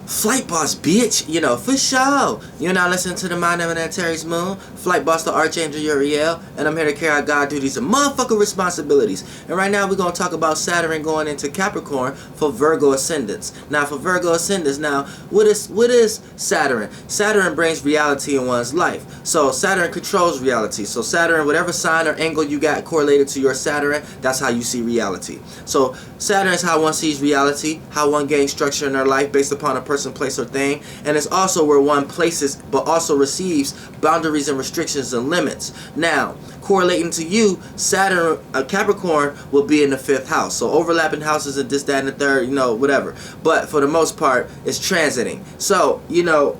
Flight Boss, bitch, you know, for sure. You're now listening to the Mind Eminent Terry's Moon, Flight Boss, the Archangel Uriel, and I'm here to carry out God duties and motherfucking responsibilities. And right now we're going to talk about Saturn going into Capricorn for Virgo ascendants. Now for Virgo ascendants, now what is Saturn? Saturn brings reality in one's life. So Saturn controls reality. So Saturn, whatever sign or angle you got correlated to your Saturn, that's how you see reality. So Saturn is how one sees reality, how one gains structure in their life based upon a person, place, or thing, and it's also where one places but also receives boundaries and restrictions and limits. Now, correlating to you, Saturn, Capricorn will be in the 5th house. So overlapping houses and this, that, and the third, you know, whatever. But for the most part, it's transiting. So, you know,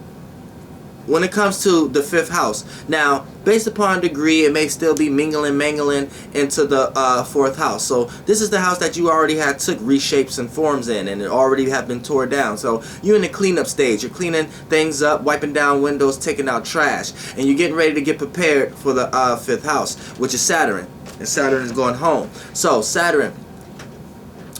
when it comes to the 5th house, now based upon degree, it may still be mangling into the 4th house. So this is the house that you already had took reshapes and forms in, and it already have been tore down. So you're in the cleanup stage. You're cleaning things up, wiping down windows, taking out trash, and you're getting ready to get prepared for the 5th house, which is Saturn. And Saturn is going home. So Saturn,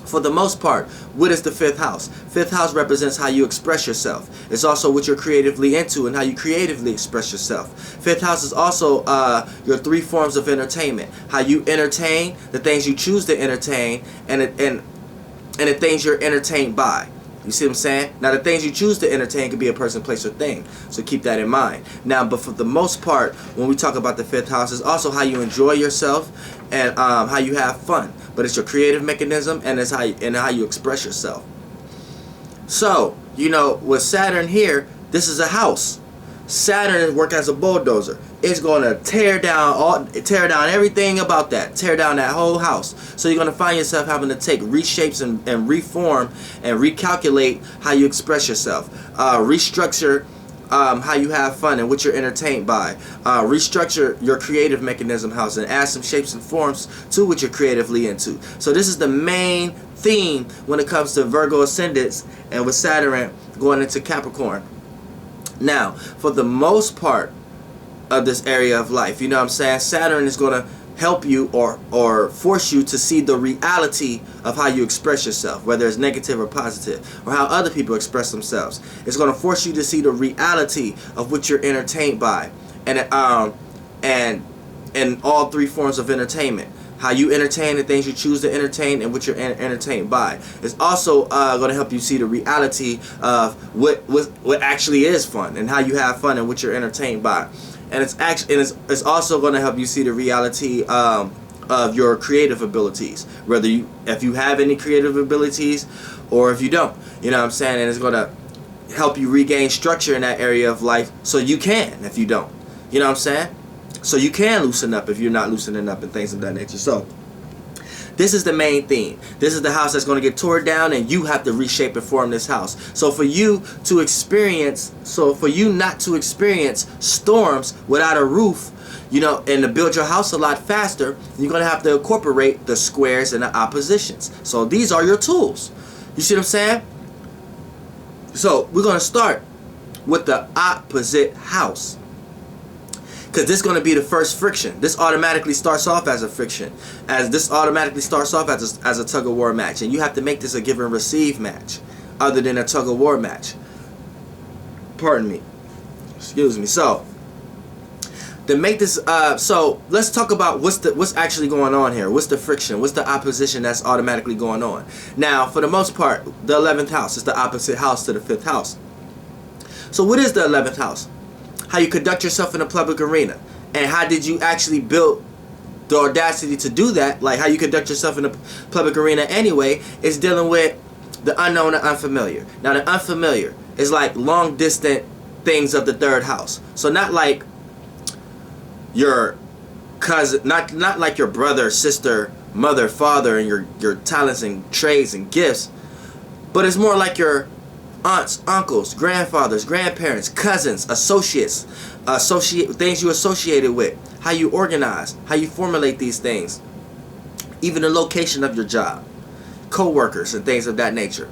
for the most part, what is the 5th house? 5th house represents how you express yourself. It's also what you're creatively into and how you creatively express yourself. 5th house is also your 3 forms of entertainment. How you entertain, the things you choose to entertain, and the things you're entertained by. You see what I'm saying? Now the things you choose to entertain could be a person, place, or thing. So keep that in mind. Now, but for the most part, when we talk about the 5th house, it's also how you enjoy yourself and how you have fun. But it's your creative mechanism and it's how you express yourself. So, you know, with Saturn here, this is a house. Saturn works as a bulldozer. It's going to tear down everything about that. Tear down that whole house. So you're going to find yourself having to take reshapes and reform and recalculate how you express yourself. Restructure how you have fun and what you're entertained by. Restructure your creative mechanism house and add some shapes and forms to what you're creatively into. So this is the main theme when it comes to Virgo ascendants and with Saturn going into Capricorn. Now, for the most part of this area of life, you know what I'm saying, Saturn is going to help you or force you to see the reality of how you express yourself, whether it's negative or positive, or how other people express themselves. It's going to force you to see the reality of what you're entertained by, and all 3 forms of entertainment. How you entertain, the things you choose to entertain, and what you're entertained by. It's also going to help you see the reality of what actually is fun and how you have fun and what you're entertained by. And it's also going to help you see the reality of your creative abilities, whether if you have any creative abilities or if you don't. You know what I'm saying? And it's going to help you regain structure in that area of life, so you can if you don't. You know what I'm saying? So you can loosen up if you're not loosening up and things of that nature. So this is the main theme. This is the house that's going to get torn down, and you have to reshape and form this house. So for you not to experience storms without a roof, you know, and to build your house a lot faster, you're going to have to incorporate the squares and the oppositions. So these are your tools. You see what I'm saying? So we're going to start with the opposite house, because this is going to be the first friction. This automatically starts off as a friction. This automatically starts off as a tug-of-war match. And you have to make this a give and receive match, other than a tug-of-war match. Pardon me. Excuse me. So, to make this, so let's talk about what's actually going on here. What's the friction? What's the opposition that's automatically going on? Now, for the most part, the 11th house is the opposite house to the 5th house. So what is the 11th house? How you conduct yourself in a public arena, and how did you actually build the audacity to do that? Like how you conduct yourself in a public arena anyway is dealing with the unknown and unfamiliar. Now the unfamiliar is like long distant things of the 3rd house. So not like your cousin, not like your brother, sister, mother, father, and your talents and trades and gifts, but it's more like your aunts, uncles, grandfathers, grandparents, cousins, associates, things you associated with, how you organize, how you formulate these things, even the location of your job, co-workers, and things of that nature.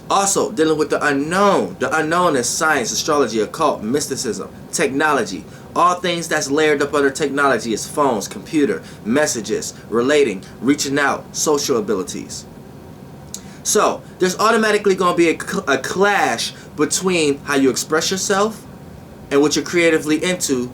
Also, dealing with the unknown. The unknown is science, astrology, occult, mysticism, technology. All things that's layered up under technology is phones, computer, messages, relating, reaching out, social abilities. So there's automatically going to be a clash between how you express yourself and what you're creatively into,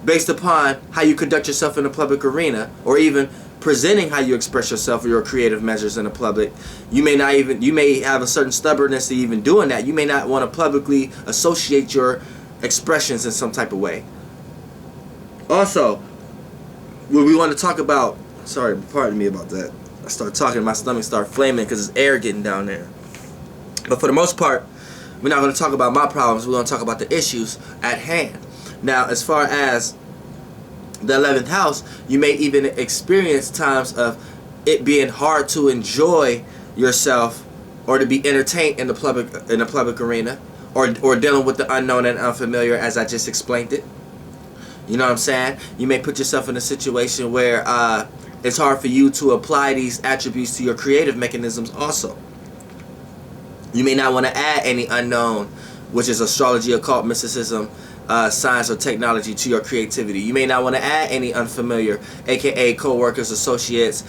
based upon how you conduct yourself in the public arena, or even presenting how you express yourself or your creative measures in the public. You may have a certain stubbornness to even doing that. You may not want to publicly associate your expressions in some type of way. Also, what we want to talk about, sorry, pardon me about that. I start talking, my stomach start flaming because there's air getting down there. But for the most part, we're not going to talk about my problems. We're going to talk about the issues at hand. Now, as far as the 11th house, you may even experience times of it being hard to enjoy yourself or to be entertained in the public arena, or dealing with the unknown and unfamiliar, as I just explained it. You know what I'm saying? You may put yourself in a situation where it's hard for you to apply these attributes to your creative mechanisms also. You may not want to add any unknown, which is astrology, occult, mysticism, science, or technology, to your creativity. You may not want to add any unfamiliar, aka co-workers, associates,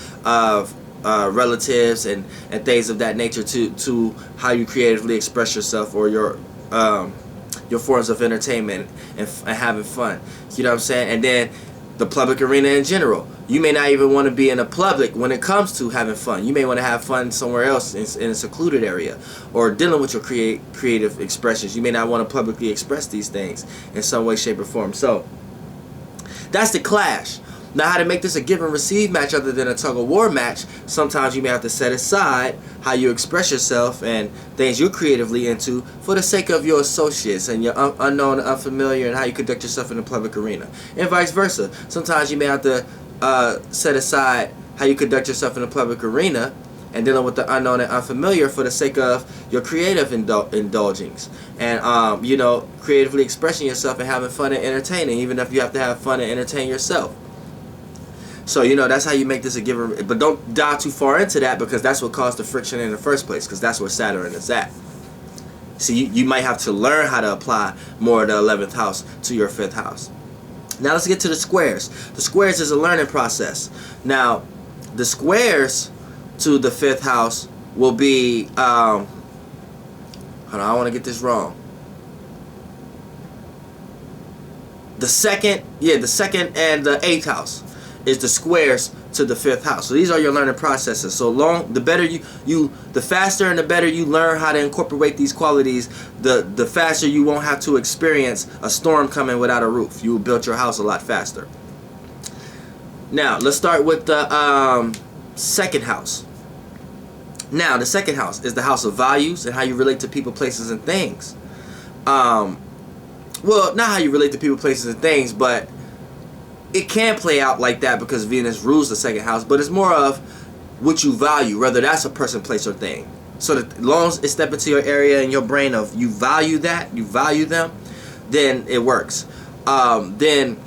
relatives, and things of that nature to how you creatively express yourself, or your forms of entertainment and having fun. You know what I'm saying? And then the public arena in general. You may not even want to be in a public when it comes to having fun. You may want to have fun somewhere else in a secluded area, or dealing with your creative expressions. You may not want to publicly express these things in some way, shape, or form. So that's the clash. Now, how to make this a give and receive match other than a tug-of-war match, sometimes you may have to set aside how you express yourself and things you're creatively into for the sake of your associates and your unknown and unfamiliar, and how you conduct yourself in the public arena. And vice versa. Sometimes you may have to set aside how you conduct yourself in the public arena and dealing with the unknown and unfamiliar for the sake of your creative indulgings. And, creatively expressing yourself and having fun and entertaining, even if you have to have fun and entertain yourself. So, that's how you make this a giver. But don't dive too far into that, because that's what caused the friction in the first place, because that's where Saturn is at. See, you might have to learn how to apply more of the 11th house to your 5th house. Now, let's get to the squares. The squares is a learning process. Now, the squares to the 5th house will be, hold on, I don't want to get this wrong. The second and the 8th house is the squares to the 5th house. So these are your learning processes. So the better the faster and the better you learn how to incorporate these qualities, the faster you won't have to experience a storm coming without a roof. You will build your house a lot faster. Now, let's start with the second house. Now, the second house is the house of values and how you relate to people, places, and things. Well, not how you relate to people, places, and things, but it can play out like that because Venus rules the second house, but it's more of what you value, whether that's a person, place, or thing. So that as long as it step into your area in your brain of you value that, you value them, then it works. Then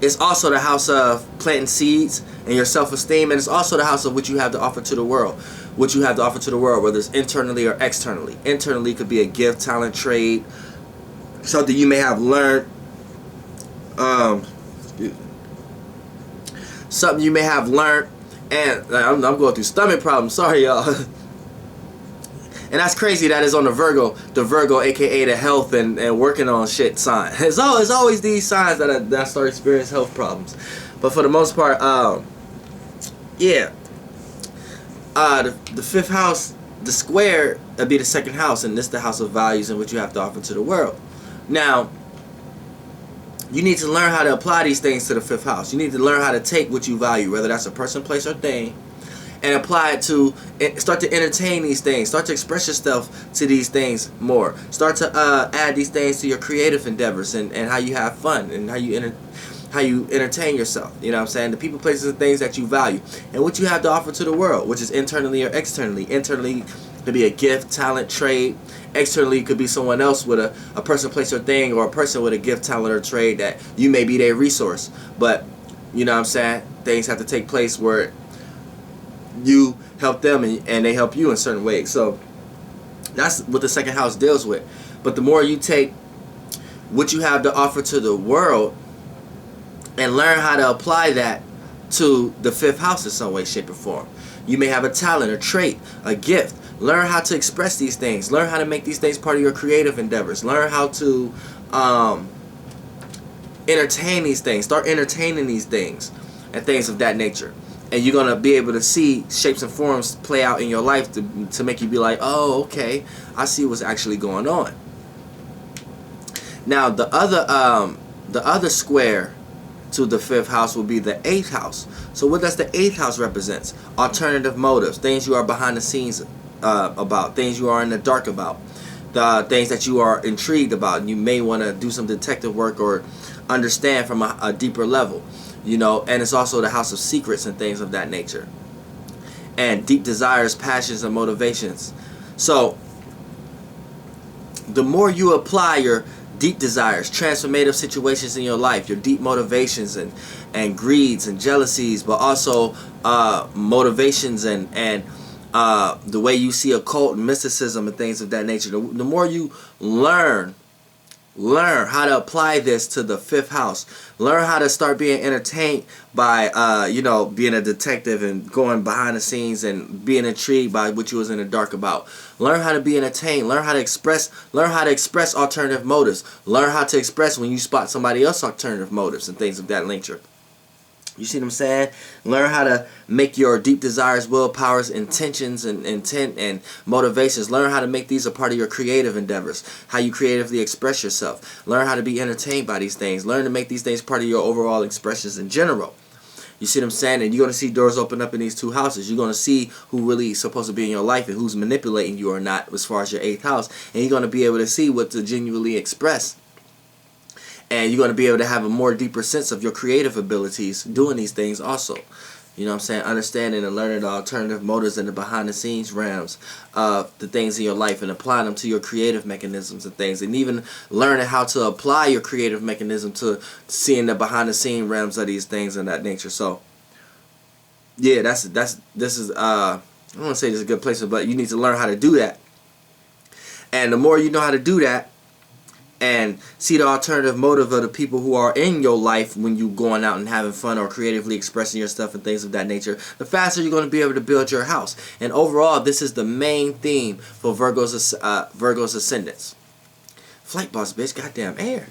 it's also the house of planting seeds and your self-esteem, and it's also the house of what you have to offer to the world. What you have to offer to the world, whether it's internally or externally. Internally could be a gift, talent, trade, something you may have learned. Something you may have learned, and I'm going through stomach problems. Sorry, y'all. And that's crazy. That is on the Virgo, aka the health and working on shit sign. It's always these signs that I start experiencing health problems. But for the most part, yeah. The 5th house, the square, would be the second house, and this is the house of values and what you have to offer to the world. Now, you need to learn how to apply these things to the 5th house. You need to learn how to take what you value, whether that's a person, place, or thing, and apply it to, start to entertain these things. Start to express yourself to these things more. Start to add these things to your creative endeavors and how you have fun and how you entertain yourself. You know what I'm saying? The people, places, and things that you value. And what you have to offer to the world, which is internally or externally. Internally could be a gift, talent, trade. Externally could be someone else with a person, place, or thing, or a person with a gift, talent, or trade that you may be their resource. But, you know what I'm saying? Things have to take place where you help them and they help you in certain ways. So that's what the second house deals with. But the more you take what you have to offer to the world and learn how to apply that to the 5th house in some way, shape, or form, You may have a talent, a trait, a gift. Learn how to express these things. Learn how to make these things part of your creative endeavors. Learn how to entertain these things. Start entertaining these things and things of that nature. And you're going to be able to see shapes and forms play out in your life to make you be like, oh, okay, I see what's actually going on. Now, the other square to the 5th house will be the 8th house. So what does the 8th house represent? Alternative motives, things you are behind the scenes about, things you are in the dark about, the things that you are intrigued about, and you may want to do some detective work or understand from a deeper level. You know, and it's also the house of secrets and things of that nature. And deep desires, passions, and motivations. So, the more you apply your deep desires, transformative situations in your life, your deep motivations and greeds and jealousies, but also motivations and the way you see occult and mysticism and things of that nature, the more you learn how to apply this to the 5th house. Learn how to start being entertained by, you know, being a detective and going behind the scenes and being intrigued by what you was in the dark about. Learn how to be entertained. Learn how to express alternative motives. Learn how to express when you spot somebody else's alternative motives and things of that nature. You see what I'm saying? Learn how to make your deep desires, willpowers, intentions, and intent and motivations. Learn how to make these a part of your creative endeavors. How you creatively express yourself. Learn how to be entertained by these things. Learn to make these things part of your overall expressions in general. You see what I'm saying? And you're going to see doors open up in these 2 houses. You're going to see who really is supposed to be in your life and who's manipulating you or not as far as your 8th house. And you're going to be able to see what to genuinely express. And you're going to be able to have a more deeper sense of your creative abilities doing these things also. You know what I'm saying? Understanding and learning the alternative motives and the behind the scenes realms of the things in your life and applying them to your creative mechanisms and things. And even learning how to apply your creative mechanism to seeing the behind the scene realms of these things and that nature. So, yeah, this is I don't want to say this is a good place, but you need to learn how to do that. And the more you know how to do that, and see the alternative motive of the people who are in your life when you going out and having fun or creatively expressing your stuff and things of that nature, the faster you're going to be able to build your house. And overall, this is the main theme for Virgo's ascendants. Flight boss, bitch, goddamn air.